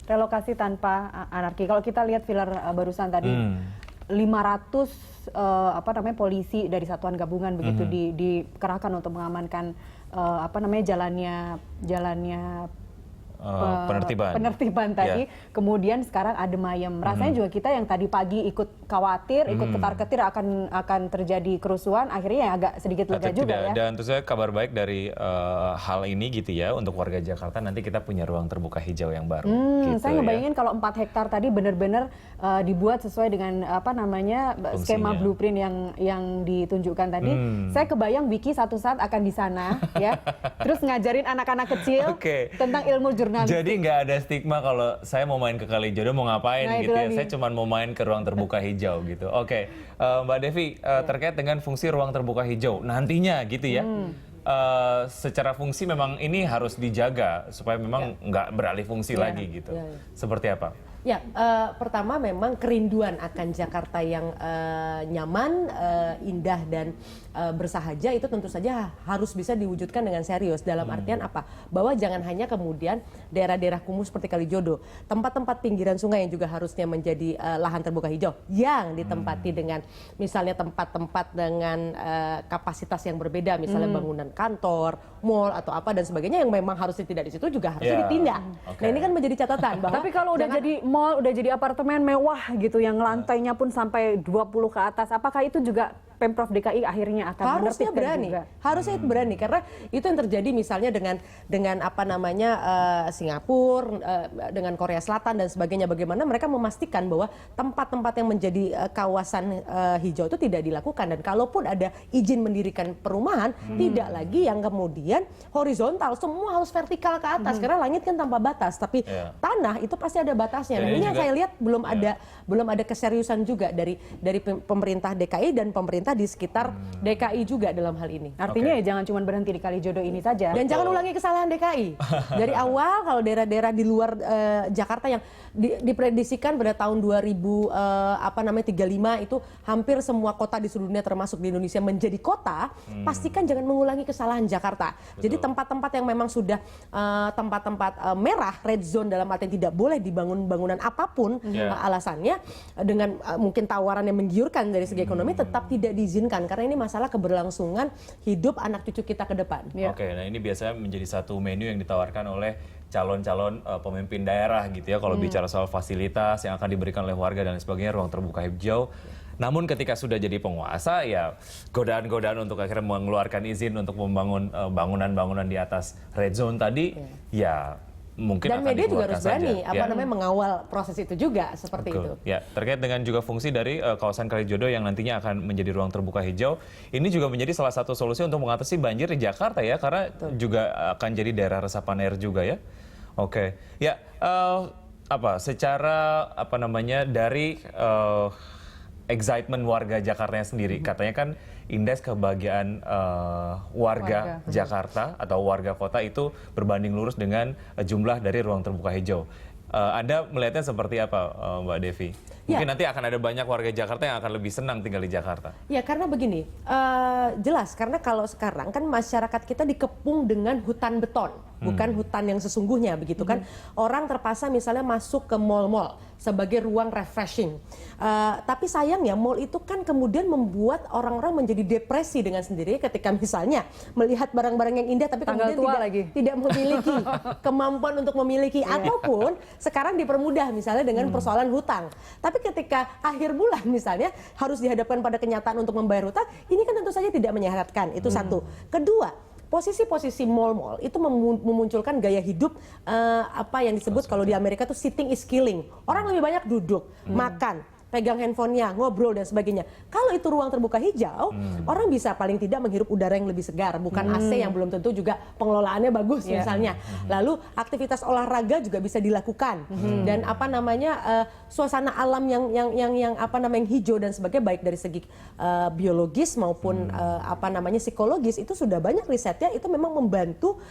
relokasi tanpa anarki. Kalau kita lihat filler barusan tadi, 500 polisi dari satuan gabungan begitu dikerahkan untuk mengamankan jalannya penertiban tadi. Kemudian sekarang adem ayem. Rasanya juga kita yang tadi pagi ikut khawatir, ikut ketar-ketir akan terjadi kerusuhan, akhirnya ya agak sedikit lega juga ya. Dan tentu saja kabar baik dari hal ini gitu ya, untuk warga Jakarta nanti kita punya ruang terbuka hijau yang baru. Gitu, saya ngebayangin kalau 4 hektar tadi benar-benar dibuat sesuai dengan skema blueprint yang ditunjukkan tadi. Saya kebayang Vicky satu saat akan di sana ya, terus ngajarin anak-anak kecil tentang ilmu jurnalistik. Jadi nggak ada stigma kalau saya mau main ke Kalijodo mau ngapain gitu ya. Saya cuma mau main ke ruang terbuka hijau gitu. Mbak Devi, terkait dengan fungsi ruang terbuka hijau nantinya gitu ya. Secara fungsi memang ini harus dijaga supaya memang nggak beralih fungsi lagi gitu. Seperti apa? Ya, pertama memang kerinduan akan Jakarta yang nyaman, indah dan bersahaja itu tentu saja harus bisa diwujudkan dengan serius. Dalam artian apa? Bahwa jangan hanya kemudian daerah-daerah kumuh seperti Kalijodo, tempat-tempat pinggiran sungai yang juga harusnya menjadi lahan terbuka hijau yang ditempati dengan misalnya tempat-tempat dengan kapasitas yang berbeda, misalnya bangunan kantor, mall atau apa dan sebagainya yang memang harusnya tidak di situ juga harusnya ditindak. Nah ini kan menjadi catatan bahwa tapi kalau udah jadi mall, udah jadi apartemen mewah gitu yang lantainya pun sampai 20 ke atas, apakah itu juga Pemprov DKI akhirnya akan harusnya berani juga? Harusnya itu berani karena itu yang terjadi misalnya dengan Singapura, dengan Korea Selatan dan sebagainya, bagaimana mereka memastikan bahwa tempat-tempat yang menjadi kawasan hijau itu tidak dilakukan, dan kalaupun ada izin mendirikan perumahan tidak lagi yang kemudian horizontal, semua harus vertikal ke atas karena langit kan tanpa batas, tapi tanah itu pasti ada batasnya. Nah, ini yang saya lihat belum ada keseriusan juga dari pemerintah DKI dan pemerintah di sekitar DKI juga dalam hal ini. Artinya ya jangan cuma berhenti di Kalijodo ini saja. Dan jangan ulangi kesalahan DKI. Dari awal kalau daerah-daerah di luar Jakarta yang diprediksikan pada tahun 2035 itu hampir semua kota di seluruh dunia termasuk di Indonesia menjadi kota, pastikan jangan mengulangi kesalahan Jakarta. Jadi tempat-tempat yang memang sudah tempat-tempat merah, red zone dalam artian tidak boleh dibangun bangunan apapun alasannya, dengan mungkin tawaran yang menggiurkan dari segi ekonomi, tetap tidak diizinkan karena ini masalah keberlangsungan hidup anak cucu kita ke depan. Nah ini biasanya menjadi satu menu yang ditawarkan oleh calon-calon pemimpin daerah gitu ya, kalau bicara soal fasilitas yang akan diberikan oleh warga dan sebagainya, ruang terbuka hijau. Namun ketika sudah jadi penguasa ya godaan-godaan untuk akhirnya mengeluarkan izin untuk membangun bangunan-bangunan di atas red zone tadi ya mungkin dan akan media juga harus berani saja. Mengawal proses itu juga seperti itu. Ya, terkait dengan juga fungsi dari kawasan Kalijodo yang nantinya akan menjadi ruang terbuka hijau, ini juga menjadi salah satu solusi untuk mengatasi banjir di Jakarta ya, karena juga akan jadi daerah resapan air juga ya. Dari excitement warga Jakartanya sendiri, katanya kan indeks kebahagiaan warga Jakarta atau warga kota itu berbanding lurus dengan jumlah dari ruang terbuka hijau. Anda melihatnya seperti apa, Mbak Devi? Mungkin nanti akan ada banyak warga Jakarta yang akan lebih senang tinggal di Jakarta. Ya karena begini, jelas karena kalau sekarang kan masyarakat kita dikepung dengan hutan beton, bukan hutan yang sesungguhnya begitu kan. Orang terpaksa misalnya masuk ke mall-mall sebagai ruang refreshing. Tapi sayangnya mall itu kan kemudian membuat orang-orang menjadi depresi dengan sendiri ketika misalnya melihat barang-barang yang indah tapi kemudian tidak memiliki kemampuan untuk memiliki, ataupun sekarang dipermudah misalnya dengan persoalan hutang. Tapi ketika akhir bulan misalnya harus dihadapkan pada kenyataan untuk membayar hutang, ini kan tentu saja tidak menyehatkan. Itu satu. Kedua, posisi-posisi mall-mall itu memunculkan gaya hidup apa yang disebut kalau di Amerika itu sitting is killing. Orang lebih banyak duduk, makan, pegang handphonenya, ngobrol dan sebagainya. Kalau itu ruang terbuka hijau, orang bisa paling tidak menghirup udara yang lebih segar, bukan AC yang belum tentu juga pengelolaannya bagus misalnya. Lalu aktivitas olahraga juga bisa dilakukan dan suasana alam yang hijau dan sebagainya, baik dari segi biologis maupun psikologis, itu sudah banyak risetnya, itu memang membantu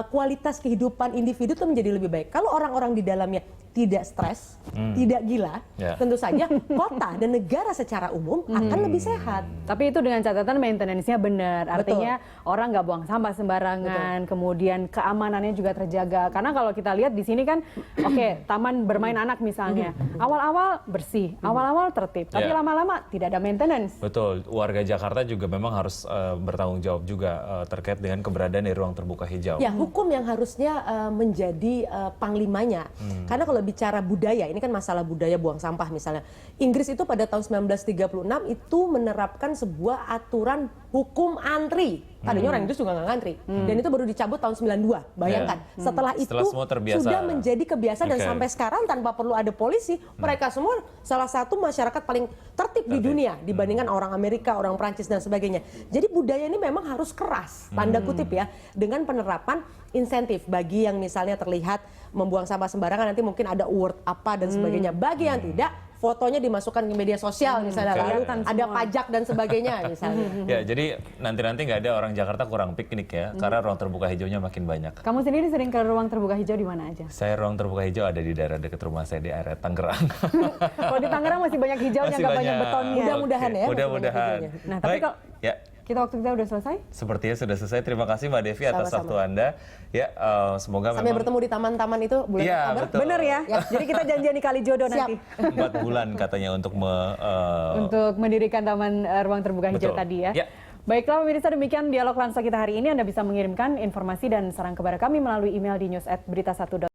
kualitas kehidupan individu itu menjadi lebih baik. Kalau orang-orang di dalamnya tidak stres, tidak gila, tentu saja kota dan negara secara umum akan lebih sehat. Tapi itu dengan catatan maintenance-nya benar. Artinya orang nggak buang sampah sembarangan, kemudian keamanannya juga terjaga. Karena kalau kita lihat di sini kan, oke, taman bermain anak misalnya, awal-awal bersih, awal-awal tertib, tapi lama-lama tidak ada maintenance. Betul, warga Jakarta juga memang harus bertanggung jawab juga terkait dengan keberadaan dari ruang terbuka hijau. Ya, hukum yang harusnya menjadi panglimanya. Karena kalau bicara budaya, ini kan masalah budaya buang sampah misalnya. Inggris itu pada tahun 1936 itu menerapkan sebuah aturan hukum antri. Tadinya orang Inggris juga nggak ngantri. Dan itu baru dicabut tahun 92. Bayangkan. Setelah itu semua terbiasa. sudah menjadi kebiasaan dan sampai sekarang tanpa perlu ada polisi, mereka semua salah satu masyarakat paling tertib di dunia dibandingkan orang Amerika, orang Prancis dan sebagainya. Jadi budaya ini memang harus keras, tanda kutip ya, dengan penerapan insentif bagi yang misalnya terlihat membuang sampah sembarangan, nanti mungkin ada award apa dan sebagainya. Bagi yang tidak, fotonya dimasukkan ke media sosial misalnya, lalu ada pajak dan sebagainya misalnya. Ya, jadi nanti-nanti nggak ada orang Jakarta kurang piknik ya, karena ruang terbuka hijaunya makin banyak. Kamu sendiri sering ke ruang terbuka hijau di mana aja? Saya ruang terbuka hijau ada di daerah dekat rumah saya di area Tangerang. Kalau di Tangerang masih banyak hijaunya, nggak banyak betonnya. Mudah-mudahan ya. Mudah-mudahan. Nah, tapi kalau ya. waktu kita udah selesai? Sepertinya sudah selesai. Terima kasih Mbak Devi atas waktu Anda. Ya, semoga sampai memang bertemu di taman-taman itu bulan Iya, Oktober. betul. Bener ya? Jadi kita janjian di Kalijodo nanti. 4 bulan katanya untuk untuk mendirikan taman ruang terbuka hijau tadi ya. Baiklah pemirsa, demikian dialog Lansa kita hari ini. Anda bisa mengirimkan informasi dan saran kepada kami melalui email di news@berita1.com.